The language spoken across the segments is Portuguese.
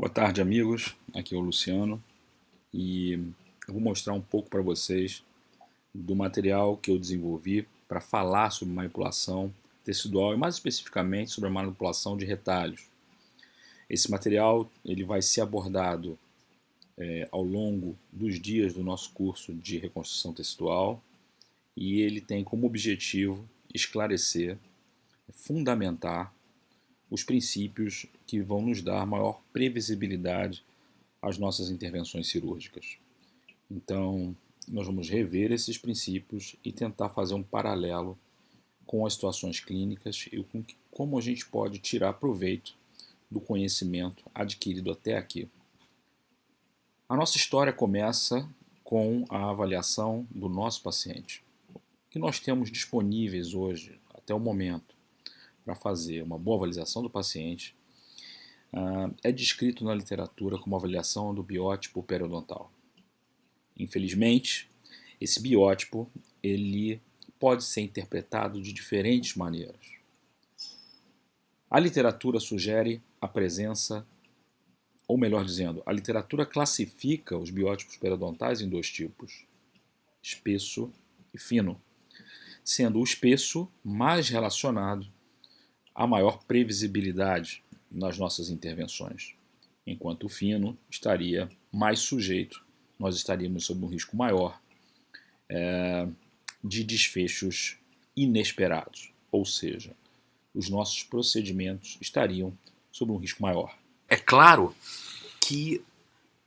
Boa tarde, amigos. Aqui é o Luciano e eu vou mostrar um pouco para vocês do material que eu desenvolvi para falar sobre manipulação tecidual e mais especificamente sobre a manipulação de retalhos. Esse material ele vai ser abordado ao longo dos dias do nosso curso de reconstrução tecidual e ele tem como objetivo esclarecer, fundamentar os princípios que vão nos dar maior previsibilidade às nossas intervenções cirúrgicas. Então, nós vamos rever esses princípios e tentar fazer um paralelo com as situações clínicas e com como a gente pode tirar proveito do conhecimento adquirido até aqui. A nossa história começa com a avaliação do nosso paciente. O que nós temos disponíveis hoje, até o momento, para fazer uma boa avaliação do paciente é descrito na literatura como avaliação do biótipo periodontal. Infelizmente, esse biótipo ele pode ser interpretado de diferentes maneiras. A literatura sugere a presença, ou melhor dizendo, a literatura classifica os biótipos periodontais em dois tipos, espesso e fino, sendo o espesso mais relacionado a maior previsibilidade nas nossas intervenções, enquanto o fino estaria mais sujeito, nós estaríamos sob um risco maior de desfechos inesperados, ou seja, os nossos procedimentos estariam sob um risco maior. É claro que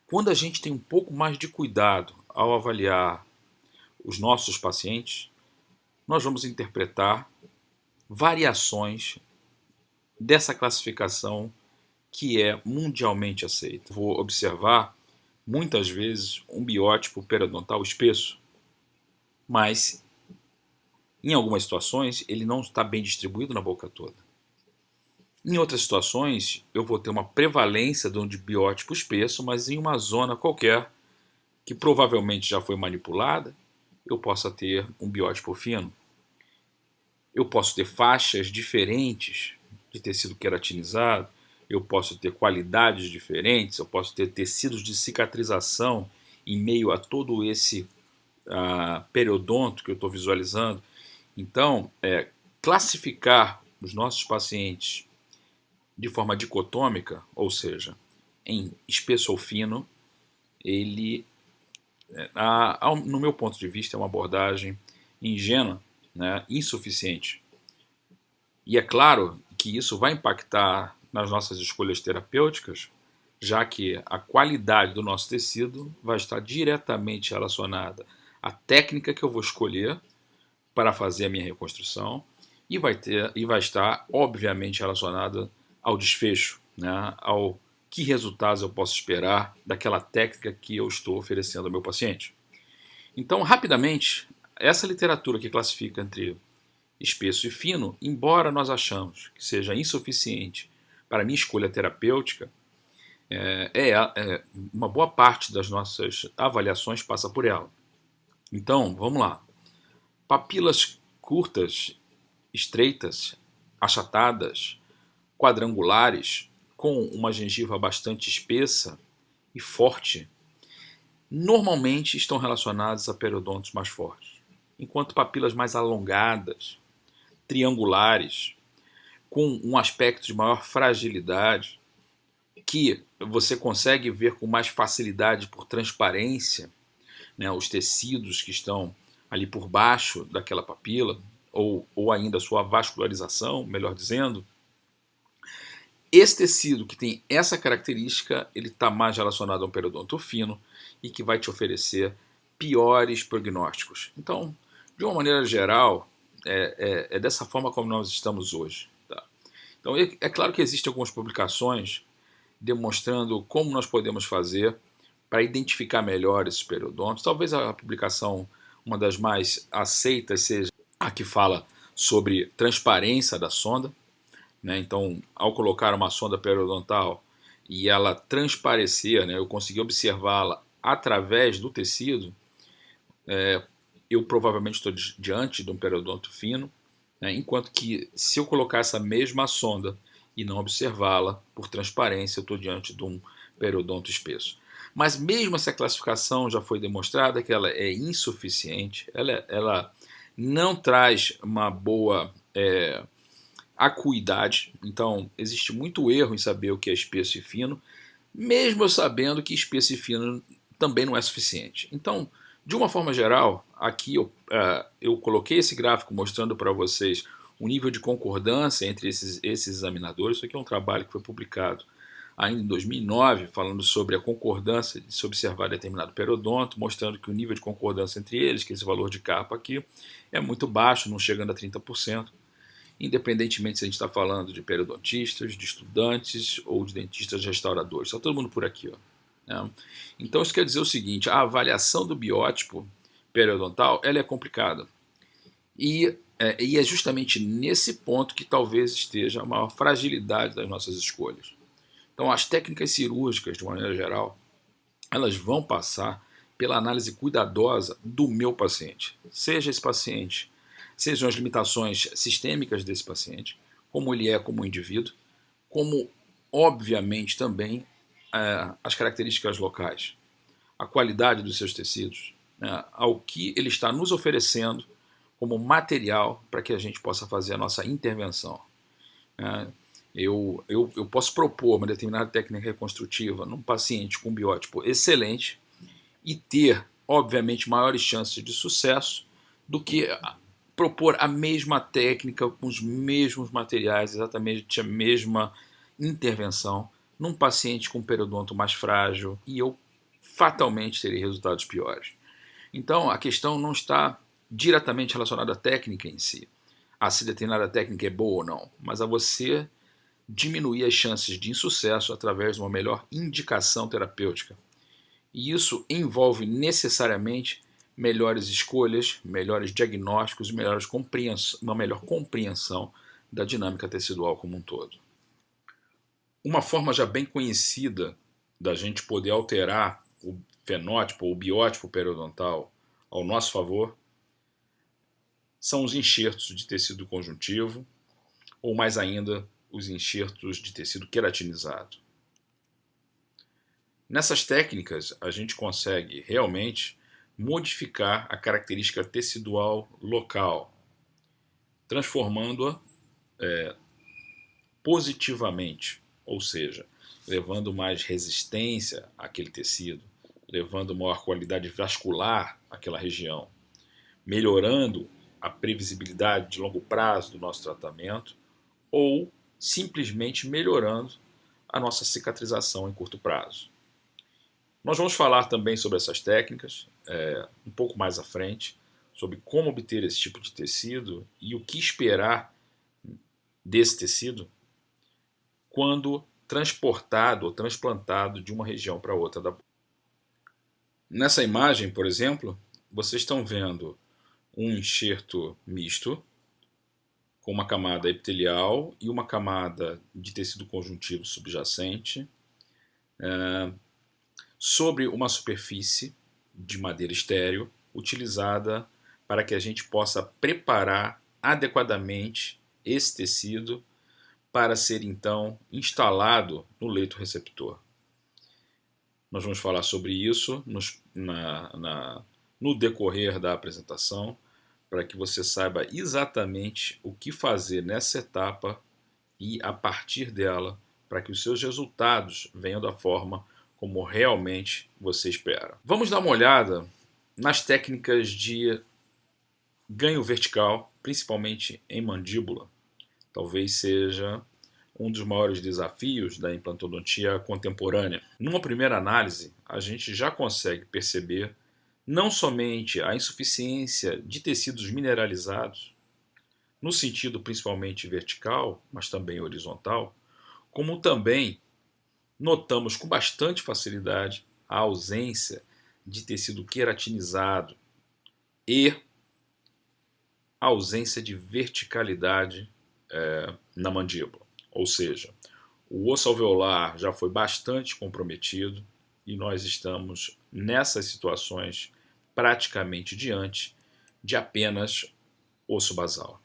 quando a gente tem um pouco mais de cuidado ao avaliar os nossos pacientes, nós vamos interpretar variações dessa classificação que é mundialmente aceita. Vou observar muitas vezes um biótipo periodontal espesso, mas em algumas situações ele não está bem distribuído na boca toda. Em outras situações eu vou ter uma prevalência de um biótipo espesso, mas em uma zona qualquer que provavelmente já foi manipulada, eu possa ter um biótipo fino. Eu posso ter faixas diferentes de tecido queratinizado, eu posso ter qualidades diferentes, eu posso ter tecidos de cicatrização em meio a todo esse periodonto que eu estou visualizando. Então, classificar os nossos pacientes de forma dicotômica, ou seja, em espesso ou fino, ele, no meu ponto de vista, é uma abordagem ingênua, né, insuficiente. E é claro que isso vai impactar nas nossas escolhas terapêuticas, já que a qualidade do nosso tecido vai estar diretamente relacionada à técnica que eu vou escolher para fazer a minha reconstrução e vai estar, obviamente, relacionada ao desfecho, né, ao que resultados eu posso esperar daquela técnica que eu estou oferecendo ao meu paciente. Então, rapidamente, essa literatura que classifica entre espesso e fino, embora nós achamos que seja insuficiente para a minha escolha terapêutica, uma boa parte das nossas avaliações passa por ela. Então, vamos lá. Papilas curtas, estreitas, achatadas, quadrangulares, com uma gengiva bastante espessa e forte, normalmente estão relacionadas a periodontos mais fortes, enquanto papilas mais alongadas, triangulares, com um aspecto de maior fragilidade, que você consegue ver com mais facilidade por transparência, né, os tecidos que estão ali por baixo daquela papila, ou ainda a sua vascularização, melhor dizendo. Esse tecido que tem essa característica, ele está mais relacionado a um periodonto fino e que vai te oferecer piores prognósticos. Então, de uma maneira geral, é dessa forma como nós estamos hoje. Tá? Então, é claro que existem algumas publicações demonstrando como nós podemos fazer para identificar melhor esses periodontos. Talvez a publicação, uma das mais aceitas, seja a que fala sobre transparência da sonda. Né? Então, ao colocar uma sonda periodontal e ela transparecer, né, eu conseguir observá-la através do tecido, eu provavelmente estou diante de um periodonto fino, né, enquanto que se eu colocar essa mesma sonda e não observá-la por transparência, eu estou diante de um periodonto espesso. Mas mesmo essa classificação já foi demonstrada que ela é insuficiente, ela não traz uma boa acuidade, então existe muito erro em saber o que é espesso e fino, mesmo eu sabendo que espesso e fino também não é suficiente. Então, de uma forma geral, aqui eu coloquei esse gráfico mostrando para vocês o nível de concordância entre esses examinadores. Isso aqui é um trabalho que foi publicado ainda em 2009, falando sobre a concordância de se observar determinado periodonto, mostrando que o nível de concordância entre eles, que esse valor de capa aqui, é muito baixo, não chegando a 30%, independentemente se a gente está falando de periodontistas, de estudantes ou de dentistas restauradores. Está todo mundo por aqui, ó. Então isso quer dizer o seguinte: a avaliação do biótipo periodontal ela é complicada e é justamente nesse ponto que talvez esteja a maior fragilidade das nossas escolhas. Então as técnicas cirúrgicas, de maneira geral, elas vão passar pela análise cuidadosa do meu paciente, seja esse paciente, sejam as limitações sistêmicas desse paciente, como ele é como indivíduo, como obviamente também as características locais, a qualidade dos seus tecidos, ao que ele está nos oferecendo como material para que a gente possa fazer a nossa intervenção. Eu posso propor uma determinada técnica reconstrutiva num paciente com biótipo excelente e ter, obviamente, maiores chances de sucesso do que propor a mesma técnica com os mesmos materiais, exatamente a mesma intervenção, num paciente com periodonto mais frágil, e eu fatalmente terei resultados piores. Então a questão não está diretamente relacionada à técnica em si, a se determinada técnica é boa ou não, mas a você diminuir as chances de insucesso através de uma melhor indicação terapêutica. E isso envolve necessariamente melhores escolhas, melhores diagnósticos e uma melhor compreensão da dinâmica tecidual como um todo. Uma forma já bem conhecida da gente poder alterar o fenótipo ou o biótipo periodontal ao nosso favor são os enxertos de tecido conjuntivo, ou mais ainda, os enxertos de tecido queratinizado. Nessas técnicas, a gente consegue realmente modificar a característica tecidual local, transformando-a positivamente, ou seja, levando mais resistência àquele tecido, levando maior qualidade vascular àquela região, melhorando a previsibilidade de longo prazo do nosso tratamento ou simplesmente melhorando a nossa cicatrização em curto prazo. Nós vamos falar também sobre essas técnicas um pouco mais à frente, sobre como obter esse tipo de tecido e o que esperar desse tecido quando transportado ou transplantado de uma região para outra da boca. Nessa imagem, por exemplo, vocês estão vendo um enxerto misto com uma camada epitelial e uma camada de tecido conjuntivo subjacente sobre uma superfície de madeira estéreo utilizada para que a gente possa preparar adequadamente esse tecido para ser então instalado no leito receptor. Nós vamos falar sobre isso no decorrer da apresentação, para que você saiba exatamente o que fazer nessa etapa e, a partir dela, para que os seus resultados venham da forma como realmente você espera. Vamos dar uma olhada nas técnicas de ganho vertical, principalmente em mandíbula. Talvez seja um dos maiores desafios da implantodontia contemporânea. Numa primeira análise, a gente já consegue perceber não somente a insuficiência de tecidos mineralizados, no sentido principalmente vertical, mas também horizontal, como também notamos com bastante facilidade a ausência de tecido queratinizado e a ausência de verticalidade na mandíbula. Ou seja, o osso alveolar já foi bastante comprometido e nós estamos nessas situações praticamente diante de apenas osso basal.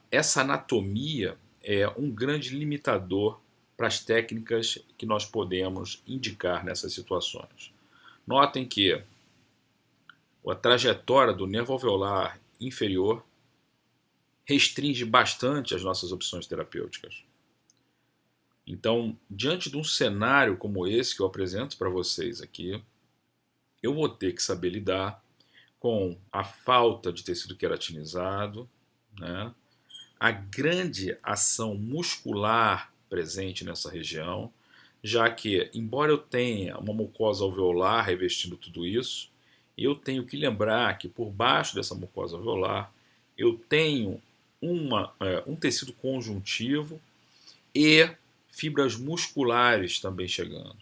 Essa anatomia é um grande limitador para as técnicas que nós podemos indicar nessas situações. Notem que a trajetória do nervo alveolar inferior restringe bastante as nossas opções terapêuticas. Então, diante de um cenário como esse que eu apresento para vocês aqui, eu vou ter que saber lidar com a falta de tecido queratinizado, né? A grande ação muscular presente nessa região, já que, embora eu tenha uma mucosa alveolar revestindo tudo isso, eu tenho que lembrar que por baixo dessa mucosa alveolar eu tenho um tecido conjuntivo e fibras musculares também chegando.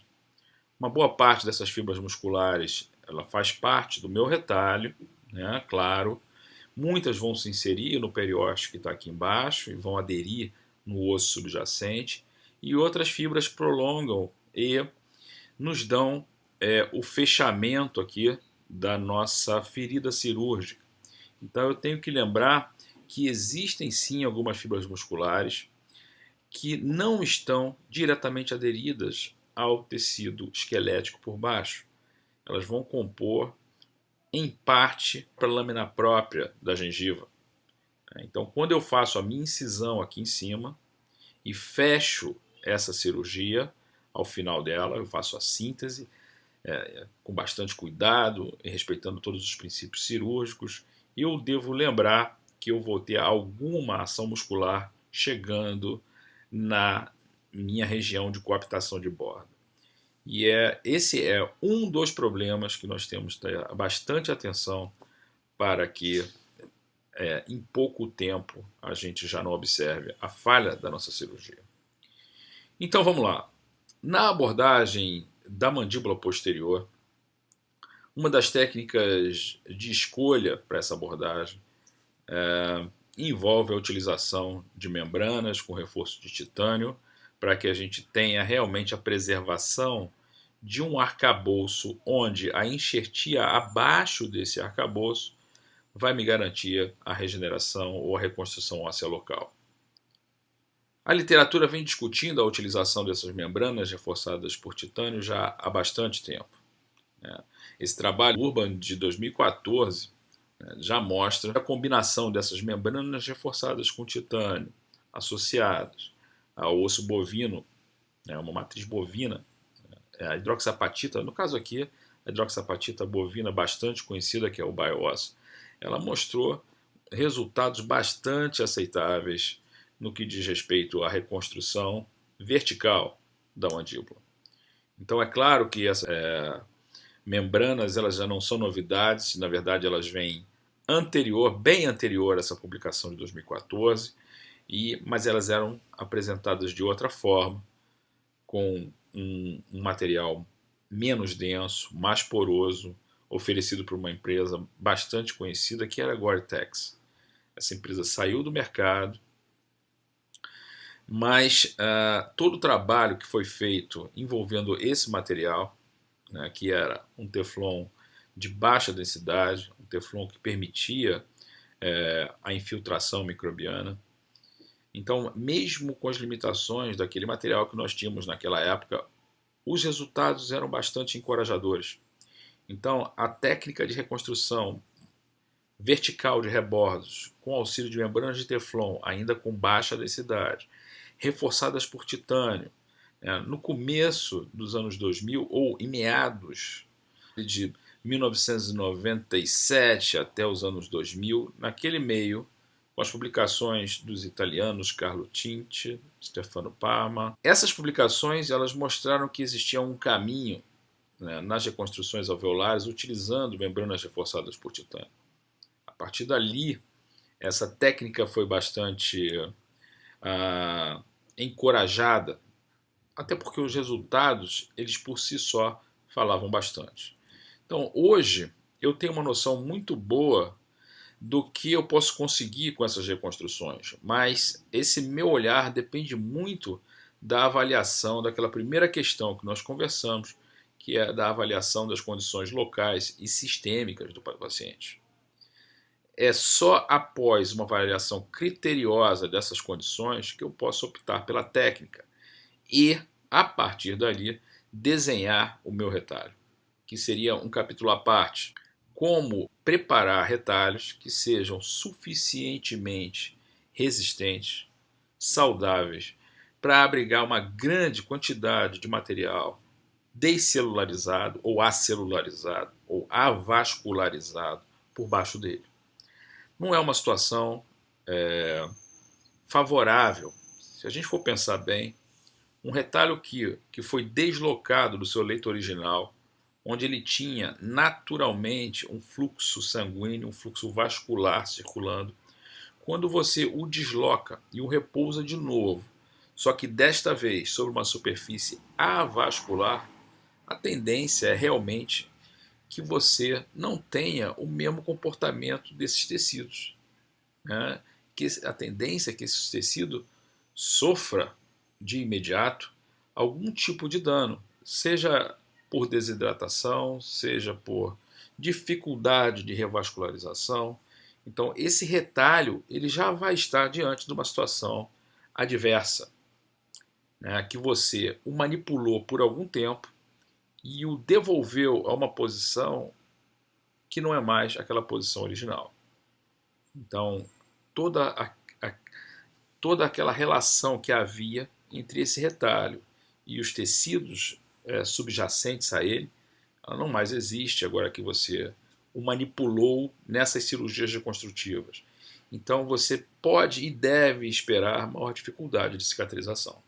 Uma boa parte dessas fibras musculares ela faz parte do meu retalho, né? Claro. Muitas vão se inserir no periósteo que está aqui embaixo e vão aderir no osso subjacente, e outras fibras prolongam e nos dão o fechamento aqui da nossa ferida cirúrgica. Então eu tenho que lembrar que existem sim algumas fibras musculares que não estão diretamente aderidas ao tecido esquelético por baixo. Elas vão compor em parte para a lâmina própria da gengiva. Então, quando eu faço a minha incisão aqui em cima e fecho essa cirurgia, ao final dela eu faço a síntese com bastante cuidado e respeitando todos os princípios cirúrgicos, eu devo lembrar que eu vou ter alguma ação muscular chegando na minha região de coaptação de borda. E esse é um dos problemas que nós temos que ter bastante atenção para que em pouco tempo a gente já não observe a falha da nossa cirurgia. Então vamos lá. Na abordagem da mandíbula posterior, uma das técnicas de escolha para essa abordagem envolve a utilização de membranas com reforço de titânio para que a gente tenha realmente a preservação de um arcabouço onde a enxertia abaixo desse arcabouço vai me garantir a regeneração ou a reconstrução óssea local. A literatura vem discutindo a utilização dessas membranas reforçadas por titânio já há bastante tempo. Esse trabalho Urban de 2014 já mostra a combinação dessas membranas reforçadas com titânio associadas ao osso bovino, uma matriz bovina, a hidroxapatita, no caso aqui, a hidroxapatita bovina bastante conhecida, que é o BIOS, ela mostrou resultados bastante aceitáveis no que diz respeito à reconstrução vertical da mandíbula. Então é claro que essas membranas elas já não são novidades, na verdade elas vêm bem anterior a essa publicação de 2014, mas elas eram apresentadas de outra forma, com um material menos denso, mais poroso, oferecido por uma empresa bastante conhecida, que era a Gore-Tex. Essa empresa saiu do mercado, mas todo o trabalho que foi feito envolvendo esse material, que era um teflon de baixa densidade, um teflon que permitia a infiltração microbiana. Então, mesmo com as limitações daquele material que nós tínhamos naquela época, os resultados eram bastante encorajadores. Então, a técnica de reconstrução vertical de rebordos, com auxílio de membranas de teflon, ainda com baixa densidade, reforçadas por titânio, no começo dos anos 2000 ou em meados de 1997 até os anos 2000, naquele meio, com as publicações dos italianos Carlo Tinti, Stefano Parma. Essas publicações elas mostraram que existia um caminho nas reconstruções alveolares utilizando membranas reforçadas por titânio. A partir dali, essa técnica foi bastante encorajada, até porque os resultados, eles por si só, falavam bastante. Então, hoje, eu tenho uma noção muito boa do que eu posso conseguir com essas reconstruções, mas esse meu olhar depende muito da avaliação daquela primeira questão que nós conversamos, que é da avaliação das condições locais e sistêmicas do paciente. é só após uma avaliação criteriosa dessas condições que eu posso optar pela técnica e, a partir dali, desenhar o meu retalho, que seria um capítulo à parte. Como preparar retalhos que sejam suficientemente resistentes, saudáveis, para abrigar uma grande quantidade de material descelularizado ou acelularizado ou avascularizado por baixo dele. Não é uma situação favorável. Se a gente for pensar bem, um retalho que foi deslocado do seu leito original, onde ele tinha naturalmente um fluxo sanguíneo, um fluxo vascular circulando, quando você o desloca e o repousa de novo, só que desta vez sobre uma superfície avascular, a tendência é realmente que você não tenha o mesmo comportamento desses tecidos, né? Que a tendência é que esse tecido sofra de imediato algum tipo de dano, seja por desidratação, seja por dificuldade de revascularização. Então, esse retalho ele já vai estar diante de uma situação adversa, né, que você o manipulou por algum tempo e o devolveu a uma posição que não é mais aquela posição original. Então, toda, a, toda aquela relação que havia entre esse retalho e os tecidos subjacentes a ele, ela não mais existe agora que você o manipulou nessas cirurgias reconstrutivas. Então você pode e deve esperar maior dificuldade de cicatrização.